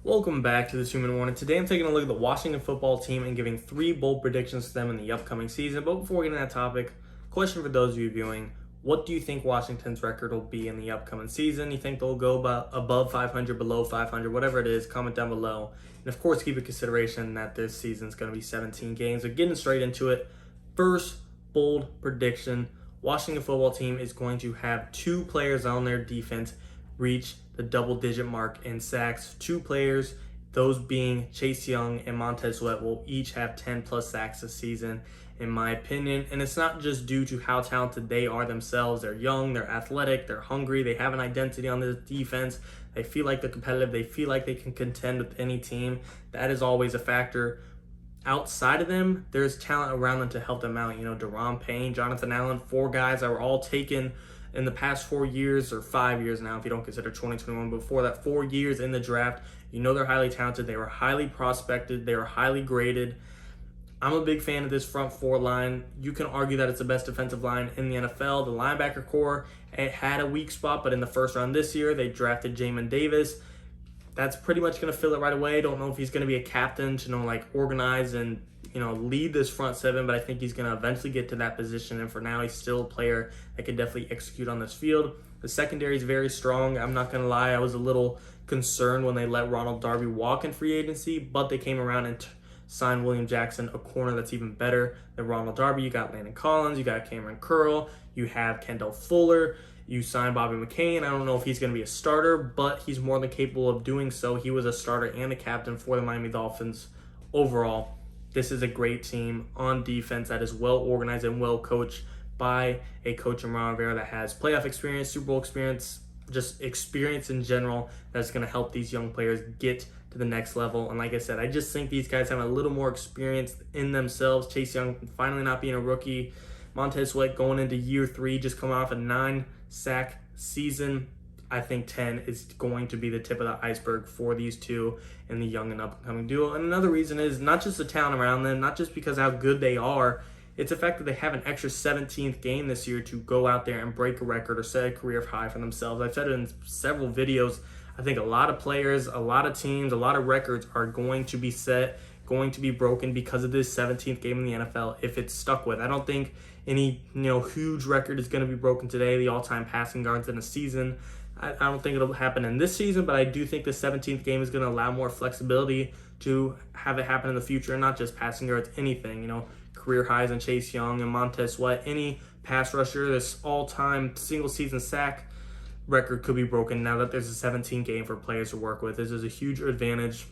Welcome back to the 2-Minute Warning. Today I'm taking a look at the Washington football team and giving 3 bold predictions to them in the upcoming season. But before we get into that topic, question for those of you viewing: what do you think Washington's record will be in the upcoming season? You think they'll go above 500, below 500, whatever it is, comment down below. And of course, keep in consideration that this season's going to be 17 games. So getting straight into it, first bold prediction: Washington football team is going to have 2 players on their defense reach the double-digit mark in sacks. 2 players, those being Chase Young and Montez Sweat, will each have 10+ sacks this season, in my opinion. And it's not just due to how talented they are themselves. They're young, they're athletic, they're hungry, they have an identity on this defense. They feel like they're competitive, they feel like they can contend with any team. That is always a factor. Outside of them, there's talent around them to help them out. Deron Payne, Jonathan Allen, 4 guys that were all taken in the past 4 years, or 5 years now if you don't consider 2021, before that, 4 years in the draft. They're highly talented, they were highly prospected, they were highly graded. I'm a big fan of this front 4 line. You can argue that it's the best defensive line in the NFL. The linebacker core, it had a weak spot, but in the first round this year, they drafted Jamin Davis. That's pretty much going to fill it right away. Don't know if he's going to be a captain to organize and lead this front 7, but I think he's going to eventually get to that position. And for now, he's still a player that can definitely execute on this field. The secondary is very strong. I'm not going to lie, I was a little concerned when they let Ronald Darby walk in free agency, but they came around and signed William Jackson, a corner that's even better than Ronald Darby. You got Landon Collins, you got Cameron Curl, you have Kendall Fuller. You signed Bobby McCain. I don't know if he's going to be a starter, but he's more than capable of doing so. He was a starter and a captain for the Miami Dolphins. Overall, this is a great team on defense that is well organized and well coached by a coach in Ron Rivera that has playoff experience, Super Bowl experience, just experience in general that's going to help these young players get to the next level. And like I said, I just think these guys have a little more experience in themselves. Chase Young finally not being a rookie. Montez Sweat going into year 3, just coming off a 9-sack season. I think 10 is going to be the tip of the iceberg for these 2 in the young and up-and-coming duo. And another reason is not just the talent around them, not just because how good they are, it's the fact that they have an extra 17th game this year to go out there and break a record or set a career high for themselves. I've said it in several videos. I think a lot of players, a lot of teams, a lot of records are going to be set, going to be broken because of this 17th game in the NFL if it's stuck with. I don't think any huge record is going to be broken today, the all-time passing yards in a season. I don't think it'll happen in this season, but I do think the 17th game is going to allow more flexibility to have it happen in the future, and not just passing yards, anything. Career highs in Chase Young and Montez Sweat, any pass rusher, this all-time single-season sack record could be broken now that there's a 17th game for players to work with. This is a huge advantage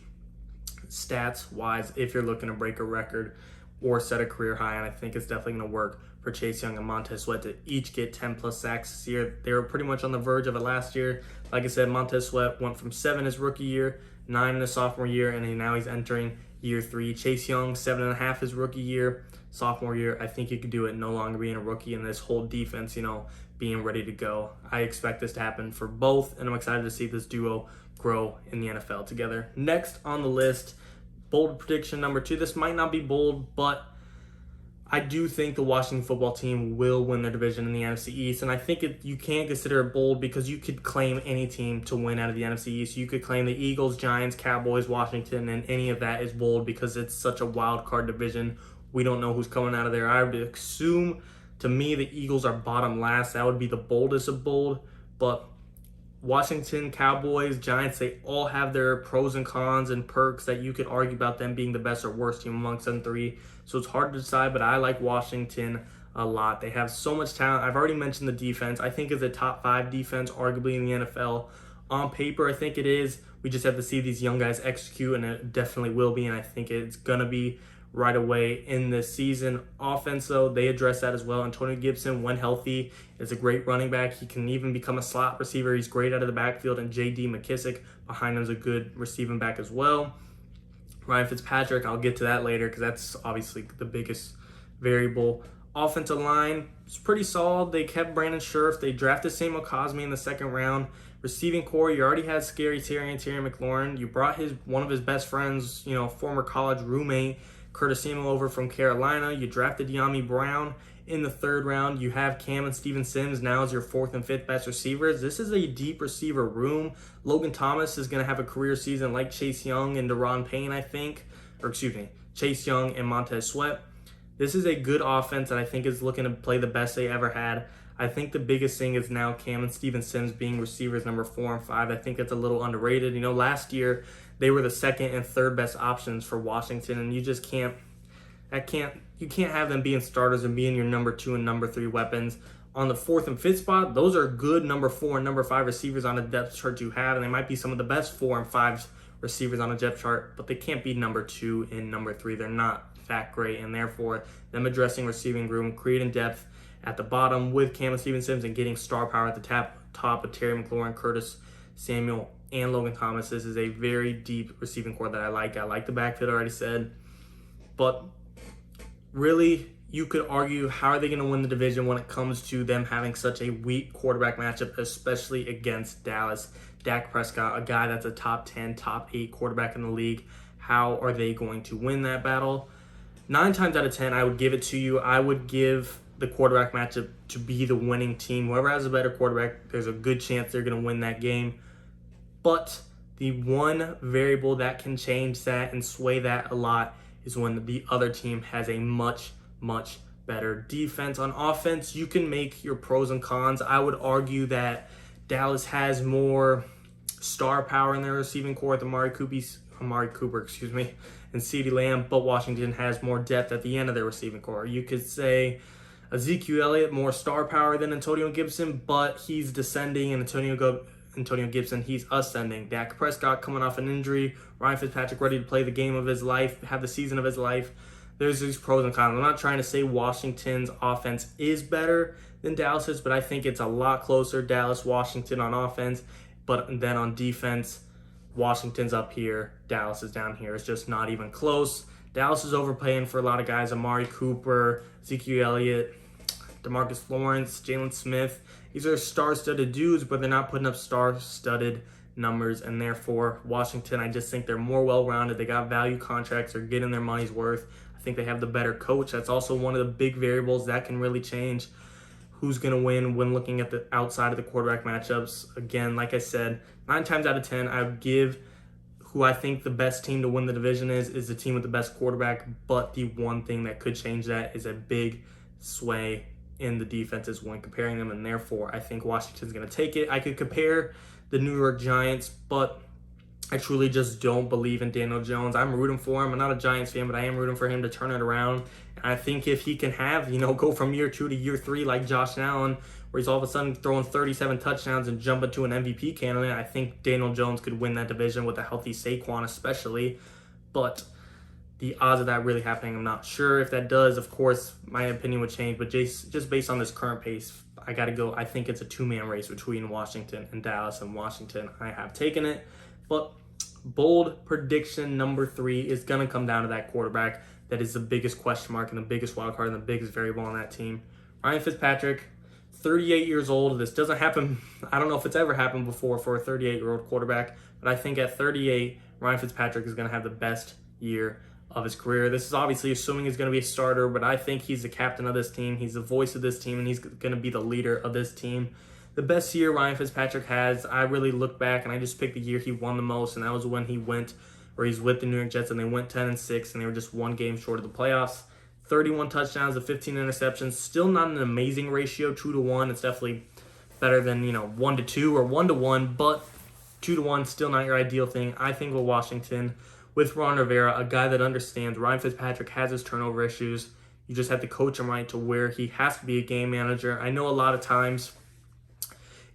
stats-wise if you're looking to break a record or set a career high, and I think it's definitely going to work for Chase Young and Montez Sweat to each get 10+ sacks this year. They were pretty much on the verge of it last year. Like I said, Montez Sweat went from 7 his rookie year, 9 in his sophomore year, and now he's entering year 3. Chase Young, 7.5 his rookie year, sophomore year. I think he could do it no longer being a rookie, and this whole defense, being ready to go. I expect this to happen for both, and I'm excited to see this duo grow in the NFL together. Next on the list, bold prediction number 2. This might not be bold, but I do think the Washington football team will win their division in the NFC East, and I think you can't consider it bold because you could claim any team to win out of the NFC East. You could claim the Eagles, Giants, Cowboys, Washington, and any of that is bold because it's such a wild card division. We don't know who's coming out of there. I would assume, to me, the Eagles are bottom last. That would be the boldest of bold, but Washington, Cowboys, Giants, they all have their pros and cons and perks that you could argue about them being the best or worst team amongst them 3. So it's hard to decide, but I like Washington a lot. They have so much talent. I've already mentioned the defense. I think it's a top 5 defense, arguably in the NFL. On paper, I think it is. We just have to see these young guys execute, and it definitely will be, and I think it's going to be right away in this season. Offense, though, they address that as well. Antonio Gibson, when healthy, is a great running back. He can even become a slot receiver. He's great out of the backfield, and J.D. McKissick behind him is a good receiving back as well. Ryan Fitzpatrick, I'll get to that later because that's obviously the biggest variable. Offensive line is pretty solid. They kept Brandon Scherf. They drafted Samuel Cosme in the 2nd round. Receiving core, you already had Scary Terry and Terry McLaurin. You brought one of his best friends, former college roommate, Curtis Samuel over from Carolina. You drafted Yami Brown in the 3rd round. You have Cam and Steven Sims now as your 4th and 5th best receivers. This is a deep receiver room. Logan Thomas is going to have a career season like Chase Young and Deron Payne, I think. Chase Young and Montez Sweat. This is a good offense that I think is looking to play the best they ever had. I think the biggest thing is now Cam and Steven Sims being receivers number 4 and 5. I think it's a little underrated. Last year they were the 2nd and 3rd best options for Washington, and you just can't have them being starters and being your number 2 and number 3 weapons. On the 4th and 5th spot, those are good number 4 and number 5 receivers on a depth chart you have, and they might be some of the best 4 and 5 receivers on a depth chart, but they can't be number 2 and number 3. They're not that great, and therefore them addressing receiving room, creating depth at the bottom with Cam and Steven Sims, and getting star power at the top with Terry McLaurin, Curtis Samuel, and Logan Thomas. This is a very deep receiving core that I like. I like the backfield, I already said. But really, you could argue, how are they going to win the division when it comes to them having such a weak quarterback matchup, especially against Dallas? Dak Prescott, a guy that's a top 10, top 8 quarterback in the league. How are they going to win that battle? 9 times out of 10, I would give it to you. I would give the quarterback matchup to be the winning team. Whoever has a better quarterback, there's a good chance they're going to win that game. But the one variable that can change that and sway that a lot is when the other team has a much, much better defense. On offense, you can make your pros and cons. I would argue that Dallas has more star power in their receiving core with Amari Cooper, and CeeDee Lamb, but Washington has more depth at the end of their receiving core. You could say Ezekiel Elliott, more star power than Antonio Gibson, but he's descending, and Antonio Gibson, he's ascending. Dak Prescott coming off an injury. Ryan Fitzpatrick ready to play the game of his life, have the season of his life. There's these pros and cons. I'm not trying to say Washington's offense is better than Dallas's, but I think it's a lot closer. Dallas, Washington on offense, but then on defense, Washington's up here, Dallas is down here. It's just not even close. Dallas is overpaying for a lot of guys. Amari Cooper, Ezekiel Elliott, DeMarcus Lawrence, Jalen Smith. These are star-studded dudes, but they're not putting up star-studded numbers, and therefore Washington, I just think they're more well-rounded. They got value contracts. They're getting their money's worth. I think they have the better coach. That's also one of the big variables that can really change who's going to win when looking at the outside of the quarterback matchups. Again, like I said, 9 times out of 10, I would give who I think the best team to win the division is the team with the best quarterback, but the one thing that could change that is a big sway in the defenses when comparing them, and therefore I think Washington's going to take it. I could compare the New York Giants, but I truly just don't believe in Daniel Jones. I'm rooting for him. I'm not a Giants fan, but I am rooting for him to turn it around. And I think if he can have, go from year 2 to year 3 like Josh Allen, where he's all of a sudden throwing 37 touchdowns and jumping to an MVP candidate, I think Daniel Jones could win that division with a healthy Saquon especially. But the odds of that really happening, I'm not sure. If that does, of course, my opinion would change. But just based on this current pace, I got to go. I think it's a 2-man race between Washington and Dallas, and Washington, I have taken it. But bold prediction number 3 is going to come down to that quarterback. That is the biggest question mark and the biggest wild card and the biggest variable on that team. Ryan Fitzpatrick, 38 years old. This doesn't happen. I don't know if it's ever happened before for a 38-year-old quarterback, but I think at 38, Ryan Fitzpatrick is going to have the best year of his career. This is obviously assuming he's going to be a starter, but I think he's the captain of this team. He's the voice of this team, and he's going to be the leader of this team. The best year Ryan Fitzpatrick has, I really look back and I just picked the year he won the most, and that was when he's with the New York Jets and they went 10-6 and they were just one game short of the playoffs. 31 touchdowns to 15 interceptions. Still not an amazing ratio, 2-1. It's definitely better than 1-2 or 1-1, but 2-1 still not your ideal thing. I think with Washington, with Ron Rivera, a guy that understands Ryan Fitzpatrick has his turnover issues. You just have to coach him right to where he has to be a game manager. I know a lot of times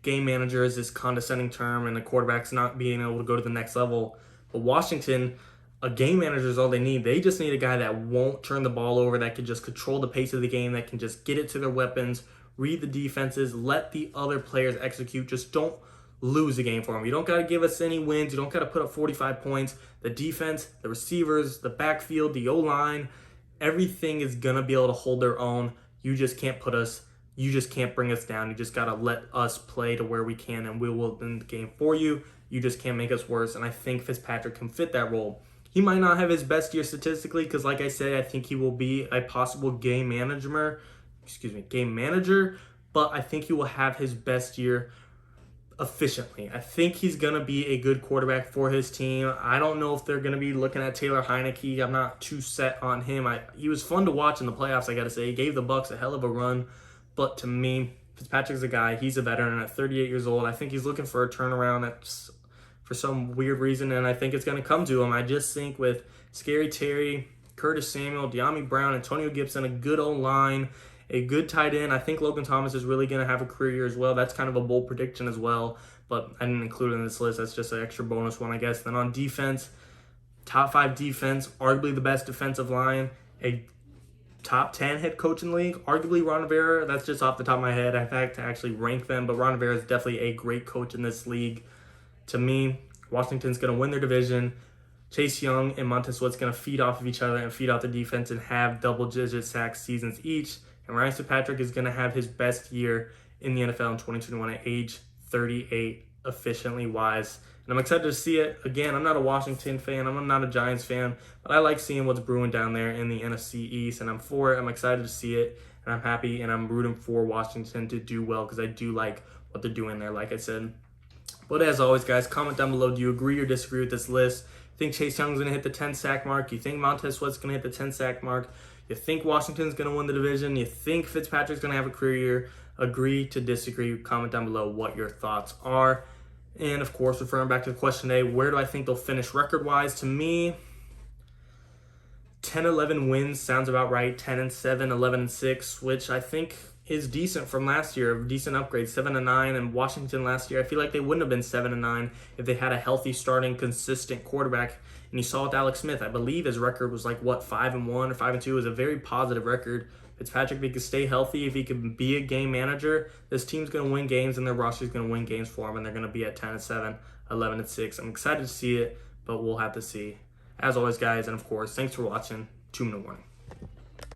game manager is this condescending term and the quarterback's not being able to go to the next level. But Washington, a game manager is all they need. They just need a guy that won't turn the ball over, that can just control the pace of the game, that can just get it to their weapons, read the defenses, let the other players execute. Just don't lose the game for them. You don't got to give us any wins. You don't got to put up 45 points. The defense, the receivers, the backfield, the O-line, everything is going to be able to hold their own. You just can't bring us down. You just got to let us play to where we can, and we will win the game for you. You just can't make us worse, and I think Fitzpatrick can fit that role. He might not have his best year statistically because, like I said, I think he will be a possible game manager, but I think he will have his best year efficiently. I think he's going to be a good quarterback for his team. I don't know if they're going to be looking at Taylor Heineke. I'm not too set on him. He was fun to watch in the playoffs, I got to say. He gave the Bucs a hell of a run, but to me, Fitzpatrick's a guy. He's a veteran at 38 years old. I think he's looking for a turnaround that's for some weird reason, and I think it's going to come to him. I just think with Scary Terry, Curtis Samuel, De'Ami Brown, Antonio Gibson, a good O-line, a good tight end. I think Logan Thomas is really going to have a career year as well. That's kind of a bold prediction as well, but I didn't include it in this list. That's just an extra bonus one, I guess. Then on defense, top 5 defense, arguably the best defensive line, a top 10 head coach in the league, arguably Ron Rivera. That's just off the top of my head. I've had to actually rank them, but Ron Rivera is definitely a great coach in this league. To me, Washington's going to win their division. Chase Young and Montez Sweat's going to feed off of each other and feed off the defense and have double-digit sack seasons each. And Ryan Fitzpatrick is going to have his best year in the NFL in 2021 at age 38, efficiently wise. And I'm excited to see it. Again, I'm not a Washington fan. I'm not a Giants fan. But I like seeing what's brewing down there in the NFC East. And I'm for it. I'm excited to see it. And I'm happy. And I'm rooting for Washington to do well because I do like what they're doing there, like I said. But as always, guys, comment down below. Do you agree or disagree with this list? You think Chase Young's going to hit the 10-sack mark? You think Montez Sweat's going to hit the 10-sack mark? You think Washington's going to win the division? You think Fitzpatrick's going to have a career year? Agree to disagree. Comment down below what your thoughts are. And, of course, referring back to the question today, where do I think they'll finish record-wise? To me, 10-11 wins sounds about right. 10-7, 11-6, which I think is decent from last year, a decent upgrade. 7-9, and Washington last year, I feel like they wouldn't have been 7-9 if they had a healthy, starting, consistent quarterback. And you saw with Alex Smith, I believe his record was 5-1 or 5-2. It was a very positive record. Fitzpatrick, if he could stay healthy, if he could be a game manager, this team's going to win games and their roster's going to win games for him, and they're going to be at 10-7, 11-6. I'm excited to see it, but we'll have to see. As always, guys, and of course, thanks for watching. 2-minute warning.